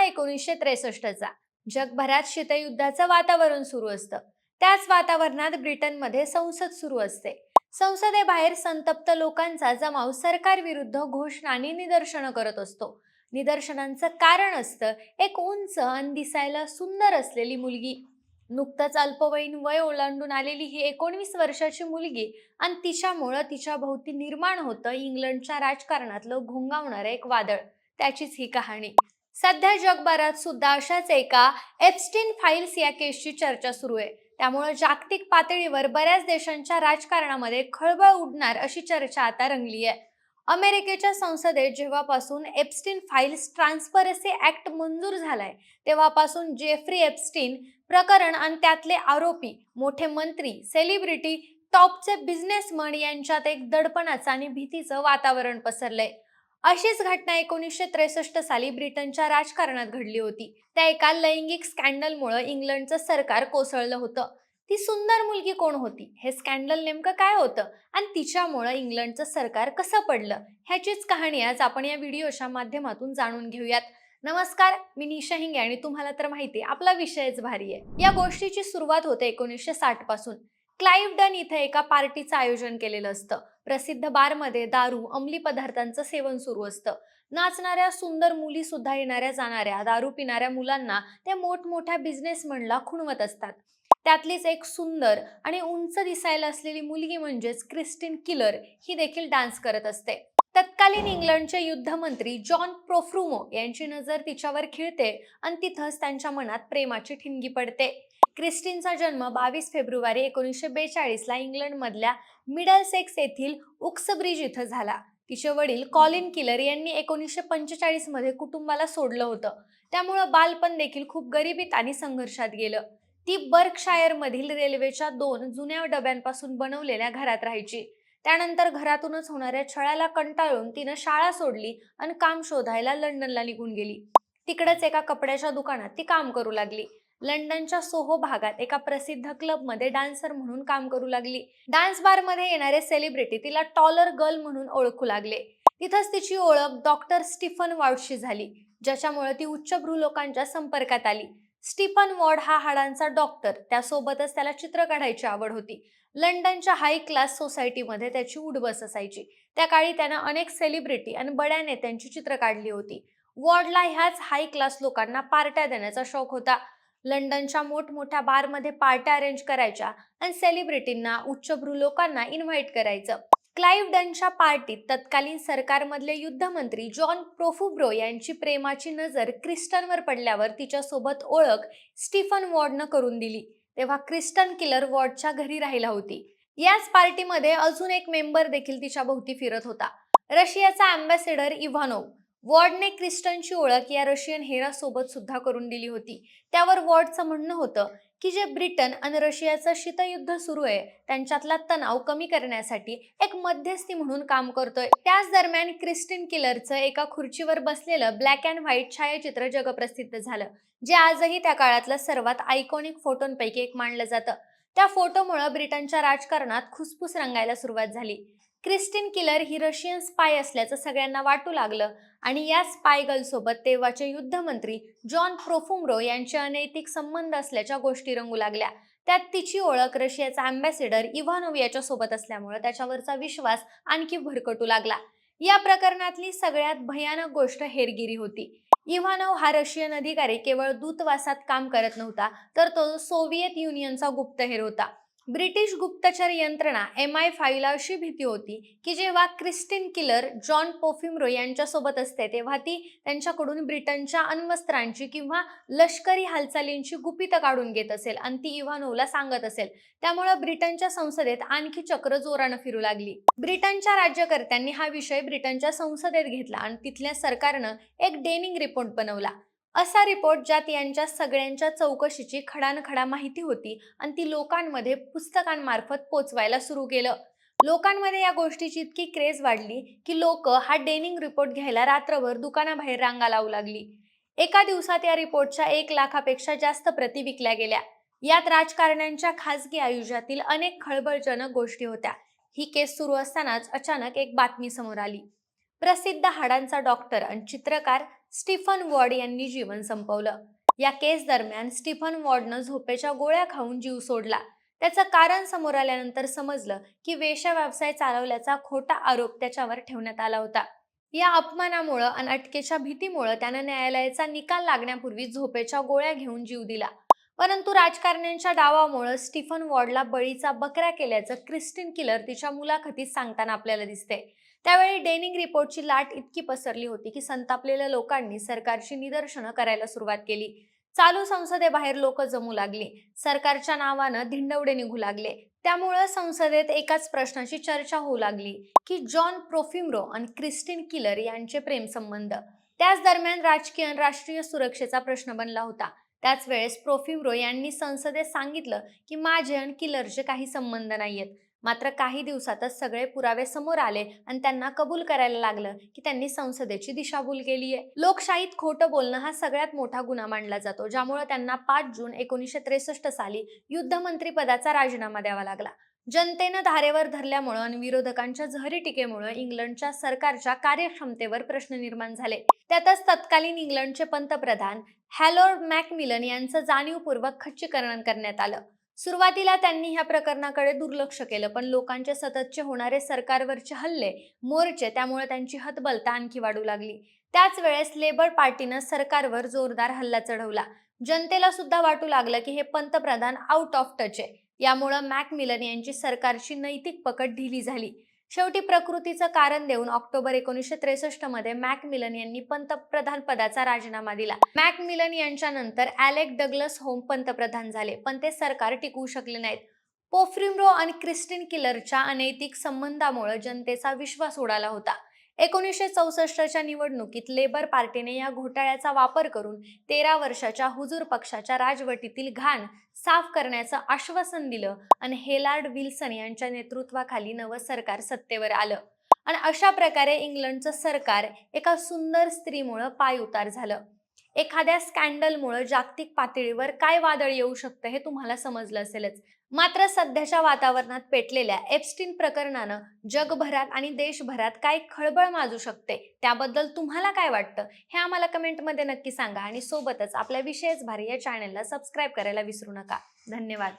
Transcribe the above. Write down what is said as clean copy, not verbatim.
1963चा. जगभरात शीतयुद्धाचं वातावरण सुरू असतं. त्याच वातावरणात ब्रिटनमध्ये संसद सुरू असते. संसदेबाहेर संतप्त लोकांचा जमाव सरकारविरुद्ध घोषणा आणि निदर्शनं करत असतो. निदर्शनांचं कारण असतं एक उंच आणि दिसायला सुंदर असलेली मुलगी. नुकतंच अल्पवयीन वय ओलांडून आलेली ही 19 वर्षाची मुलगी आणि तिच्यामुळं तिच्या भोवती निर्माण होतं इंग्लंडच्या राजकारणातलं घोंघावणारं एक वादळ. त्याचीच ही कहाणी. सध्या जगभरात सुद्धा अशाच एका एप्स्टीन फाईल्स या केसची चर्चा सुरू आहे. त्यामुळे जागतिक पातळीवर बऱ्याच देशांच्या राजकारणामध्ये खळबळ उडणार अशी चर्चा आता रंगली आहे. अमेरिकेच्या संसदेत जेव्हापासून एप्स्टीन फाईल्स ट्रान्सपरन्सी ऍक्ट मंजूर झालाय, तेव्हापासून जेफ्री एप्स्टीन प्रकरण आणि त्यातले आरोपी, मोठे मंत्री, सेलिब्रिटी, टॉपचे बिझनेसमन यांच्यात एक दडपणाचं आणि भीतीचं वातावरण पसरलंय. अशीच घटना 1963 साली ब्रिटनच्या राजकारणात घडली होती. त्या एका लैंगिक स्कॅन्डलमुळे इंग्लंडचं सरकार कोसळलं होतं. ती सुंदर मुलगी कोण होती, हे स्कॅन्डल नेमकं काय होतं आणि तिच्यामुळे इंग्लंडचं सरकार कसं पडलं, ह्याचीच कहाणी आज आपण या व्हिडिओच्या माध्यमातून जाणून घेऊयात. नमस्कार, मी निशा हिंगे आणि तुम्हाला तर माहिती आहे आपला विषयच भारी आहे. या गोष्टीची सुरुवात होते 1960 पासून. क्लाइव्हडन इथे एका पार्टीचं आयोजन केलेलं असतं. प्रसिद्ध बारमध्ये दारू, अंमली पदार्थांचं सेवन सुरू असतं. नाचणाऱ्या सुंदर मुली सुद्धा येणाऱ्या जाणाऱ्या दारू पिणाऱ्या मुलांना ते मोठमोठ्या बिझनेसमनला खुणवत असतात. त्यातलीच एक सुंदर आणि उंच दिसायला असलेली मुलगी म्हणजेच क्रिस्टिन किलर ही देखील डान्स करत असते. तत्कालीन इंग्लंडचे युद्धमंत्री जॉन प्रोफ्रुमो यांची नजर तिच्यावर खिळते आणि तिथंच त्यांच्या मनात प्रेमाची ठिणगी पडते. क्रिस्टिनचा जन्म 22 फेब्रुवारी 1942 ला इंग्लंडमधल्या मिडलसेक्स येथील उक्सब्रिज इथं झाला. तिचे वडील कॉलिन किलर यांनी 1945 मध्ये कुटुंबाला सोडलं होतं. त्यामुळे बालपण देखील खूप गरिबीत आणि संघर्षात गेलं. ती बर्कशायर मधील रेल्वेच्या 2 जुन्या डब्यांपासून बनवलेल्या घरात राहायची. त्यानंतर घरातूनच होणाऱ्या छळाला कंटाळून तिनं शाळा सोडली आणि काम शोधायला लंडनला निघून गेली. तिकडच एका कपड्याच्या दुकानात ती काम करू लागली. लंडनच्या सोहो भागात एका प्रसिद्ध क्लबमध्ये डान्सर म्हणून काम करू लागली. डान्स बारमध्ये येणारे सेलिब्रिटी तिला टॉलर गर्ल म्हणून ओळखू लागले. तिथंच तिची ओळख डॉक्टर स्टीफन वॉर्डशी झाली, ज्याच्यामुळे ती उच्चभ्रू लोकांच्या संपर्कात आली. स्टीफन वॉर्ड हा हाडांचा डॉक्टर, त्यासोबतच त्याला चित्र काढायची आवड होती. लंडनच्या हाय क्लास सोसायटीमध्ये त्याची उठबस असायची. त्या काळी त्यानं अनेक सेलिब्रिटी आणि बड्या नेत्यांची चित्र काढली होती. वॉर्डला ह्याच हाय क्लास लोकांना पार्ट्या देण्याचा शौक होता. लंडनच्या मोठमोठ्या बारमध्ये पार्ट्या अरेंज करायच्या आणि सेलिब्रिटींना, उच्चभ्रू लोकांना इन्व्हाइट करायचं. क्लाइव्हडनच्या पार्टीत तत्कालीन सरकारमधले युद्धमंत्री जॉन प्रोफुब्रो यांची प्रेमाची नजर क्रिस्टनवर पडल्यावर तिच्यासोबत ओळख स्टीफन वॉर्डनं करून दिली. तेव्हा क्रिस्टन किलर वॉर्डच्या घरी राहिला होती. याच पार्टीमध्ये अजून एक मेंबर देखील तिच्या भोवती फिरत होता, रशियाचा अँबॅसेडर इव्हानोव. वॉर्डने क्रिस्टनची ओळख या रशियन हेरासोबत सुद्धा करून दिली होती. त्यावर वॉर्डचं म्हणणं होतं की जे ब्रिटन आणि रशियाचं शीतयुद्ध सुरू आहे, त्यांच्यातला तणाव कमी करण्यासाठी एक मध्यस्थी म्हणून काम करतोय. त्याच दरम्यान क्रिस्टिन किलरचं एका खुर्चीवर बसलेलं ब्लॅक अँड व्हाईट छायाचित्र जगप्रसिद्ध झालं, जे आजही त्या काळातलं सर्वात आयकॉनिक फोटोंपैकी एक मानलं जातं. त्या फोटोमुळे ब्रिटनच्या राजकारणात खुसफुस रंगायला सुरुवात झाली. क्रिस्टिन किलर ही रशियन स्पाय असल्याचं सगळ्यांना वाटू लागलं आणि या स्पाय गर्लसोबत तेव्हाचे युद्धमंत्री जॉन प्रोफुम्रो यांचे अनैतिक संबंध असल्याच्या गोष्टी रंगू लागल्या. त्यात तिची ओळख रशियाचा अँबॅसेडर इव्हानोव याच्यासोबत असल्यामुळे त्याच्यावरचा विश्वास आणखी भरकटू लागला. या प्रकरणातली सगळ्यात भयानक गोष्ट हेरगिरी होती. इव्हानोव हा रशियन अधिकारी केवळ दूतावासात काम करत नव्हता, तर तो सोव्हिएत युनियनचा गुप्तहेर होता. ब्रिटिश गुप्तचर यंत्रणा MI5 ला अशी भीती होती की जेव्हा क्रिस्टिन किलर जॉन प्रोफुम्रो यांच्यासोबत असते, तेव्हा ती त्यांच्याकडून ब्रिटनच्या अण्वस्त्रांची किंवा लष्करी हालचालींची गुपितं काढून घेत असेल आणि ती इव्हानोवला सांगत असेल. त्यामुळे ब्रिटनच्या संसदेत आणखी चक्र जोरानं फिरू लागली. ब्रिटनच्या राज्यकर्त्यांनी हा विषय ब्रिटनच्या संसदेत घेतला आणि तिथल्या सरकारनं एक डेनिंग रिपोर्ट बनवला. असा रिपोर्ट ज्यात यांच्या सगळ्यांच्या चौकशीची खडानखडा माहिती होती आणि ती लोकांमध्ये पुस्तकांमार्फत पोचवायला सुरू केलं. लोकांमध्ये या गोष्टीची इतकी क्रेज वाढली की लोक हा डेनिंग रिपोर्ट घ्यायला रात्रभर दुकानाबाहेर रांगा लावू लागली. एका दिवसात या रिपोर्टच्या 1 लाखापेक्षा जास्त प्रती विकल्या गेल्या. यात राजकारण्यांच्या खासगी आयुष्यातील अनेक खळबळजनक गोष्टी होत्या. ही केस सुरू असतानाच अचानक एक बातमी समोर आली. प्रसिद्ध हाडांचा डॉक्टर आणि चित्रकार स्टीफन वॉर्ड यांनी जीवन संपवलं. या केस दरम्यान स्टीफन वॉर्डनं झोपेच्या गोळ्या खाऊन जीव सोडला. त्याचं कारण समोर आल्यानंतर समजलं की वेश्या व्यवसाय चालवल्याचा खोटा आरोप त्याच्यावर ठेवण्यात आला होता. या अपमानामुळं आणि अटकेच्या भीतीमुळं त्यानं न्यायालयाचा निकाल लागण्यापूर्वी झोपेच्या गोळ्या घेऊन जीव दिला. परंतु राजकारण्यांच्या डावामुळं स्टीफन वॉर्डला बळीचा बकरा केल्याचं क्रिस्टिन किलर तिच्या मुलाखतीत सांगताना आपल्याला दिसते. त्यावेळी डेनिंग रिपोर्टची लाट इतकी पसरली होती की संतापलेल्या लोकांनी सरकारची निदर्शनं करायला सुरुवात केली. चालू संसदेबाहेर लोक जमू लागली. सरकारच्या नावानं धिंडवडे निघू लागले. त्यामुळं संसदेत एकाच प्रश्नाची चर्चा होऊ लागली की जॉन प्रोफिमरो आणि क्रिस्टिन किलर यांचे प्रेमसंबंध. त्याच दरम्यान राजकीय आणि राष्ट्रीय सुरक्षेचा प्रश्न बनला होता. त्याच वेळेस प्रोफिमरो यांनी संसदेत सांगितलं की माझे आणि किलरचे काही संबंध नाहीयेत. मात्र काही दिवसातच सगळे पुरावे समोर आले आणि त्यांना कबूल करायला लागलं की त्यांनी संसदेची दिशाभूल केलीये. लोकशाहीत खोटं बोलणं हा सगळ्यात मोठा गुन्हा मानला जातो, ज्यामुळे त्यांना 5 जून 1963 साली युद्धमंत्री पदाचा राजीनामा द्यावा लागला. जनतेनं धारेवर धरल्यामुळं आणि विरोधकांच्या जहरी टीकेमुळे इंग्लंडच्या सरकारच्या कार्यक्षमतेवर प्रश्न निर्माण झाले. त्यातच तत्कालीन इंग्लंडचे पंतप्रधान हॅरोल्ड मॅकमिलन यांचं जाणीवपूर्वक खच्चीकरण करण्यात आलं. सुरुवातीला त्यांनी ह्या प्रकरणाकडे दुर्लक्ष केलं, पण लोकांचे सततचे होणारे सरकारवरचे हल्ले, मोर्चे त्यामुळे त्यांची हतबलता आणखी वाढू लागली. त्याच वेळेस लेबर पार्टीनं सरकारवर जोरदार हल्ला चढवला. जनतेला सुद्धा वाटू लागलं की हे पंतप्रधान आउट ऑफ टच आहे. यामुळं मॅकमिलन यांची सरकारची नैतिक पकड ढिली झाली. शेवटी प्रकृतीचं कारण देऊन ऑक्टोबर 1963 मध्ये मॅकमिलन यांनी पंतप्रधान पदाचा राजीनामा दिला. मॅकमिलन यांच्यानंतर अलेक डग्लस होम पंतप्रधान झाले, पण ते सरकार टिकवू शकले नाहीत. पोफ्रिमरो आणि क्रिस्टिन किलरच्या अनैतिक संबंधामुळे जनतेचा विश्वास उडाला होता. 1964च्या निवडणुकीत लेबर पार्टीने या घोटाळ्याचा वापर करून 13 वर्षाच्या हुजूर पक्षाच्या राजवटीतील घाण साफ करण्याचं आश्वासन दिलं आणि हेलार्ड विल्सन यांच्या नेतृत्वाखाली नवं सरकार सत्तेवर आलं. आणि अशा प्रकारे इंग्लंडचं सरकार एका सुंदर स्त्रीमुळे पायउतार झालं. एखाद्या स्कॅन्डलमुळे जागतिक पातळीवर काय वादळ येऊ शकतं हे तुम्हाला समजलं असेलच. मात्र सध्याच्या वातावरणात पेटलेल्या एप्स्टीन प्रकरणानं जगभरात आणि देशभरात काय खळबळ माजू शकते, त्याबद्दल तुम्हाला काय वाटतं हे आम्हाला कमेंटमध्ये नक्की सांगा. आणि सोबतच आपल्या विशेष भारी या चॅनलला सबस्क्राईब करायला विसरू नका. धन्यवाद.